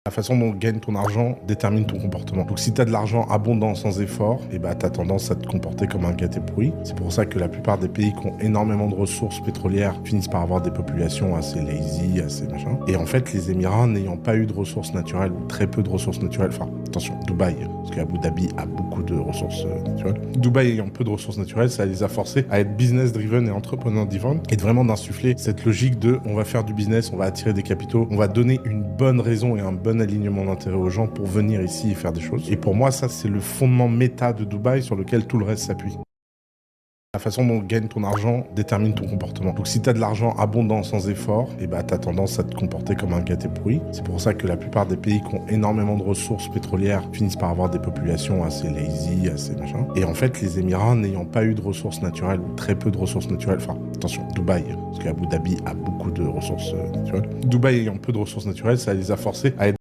La façon dont tu gagnes ton argent détermine ton comportement. Donc si tu as de l'argent abondant sans effort, et bah, tu as tendance à te comporter comme un gâté pourri. C'est pour ça que la plupart des pays qui ont énormément de ressources pétrolières finissent par avoir des populations assez lazy, assez machin. Et en fait, les Émirats n'ayant pas eu de ressources naturelles, ou très peu de ressources naturelles, enfin, attention, Dubaï, parce qu'Abu Dhabi a beaucoup de ressources naturelles. Dubaï ayant peu de ressources naturelles, ça les a forcés à être business driven et entrepreneur driven, et de vraiment d'insuffler cette logique de on va faire du business, on va attirer des capitaux, on va donner une bonne raison et un bon alignement d'intérêt aux gens pour venir ici et faire des choses. Et pour moi, ça, c'est le fondement méta de Dubaï sur lequel tout le reste s'appuie. La façon dont tu gagnes ton argent détermine ton comportement. Donc si tu as de l'argent abondant sans effort, et bah, tu as tendance à te comporter comme un gâté pourri. C'est pour ça que la plupart des pays qui ont énormément de ressources pétrolières finissent par avoir des populations assez lazy, assez machin. Et en fait, les Émirats n'ayant pas eu de ressources naturelles, ou très peu de ressources naturelles, enfin, attention, Dubaï, parce qu'Abu Dhabi a beaucoup de ressources naturelles. Dubaï ayant peu de ressources naturelles, ça les a forcés à être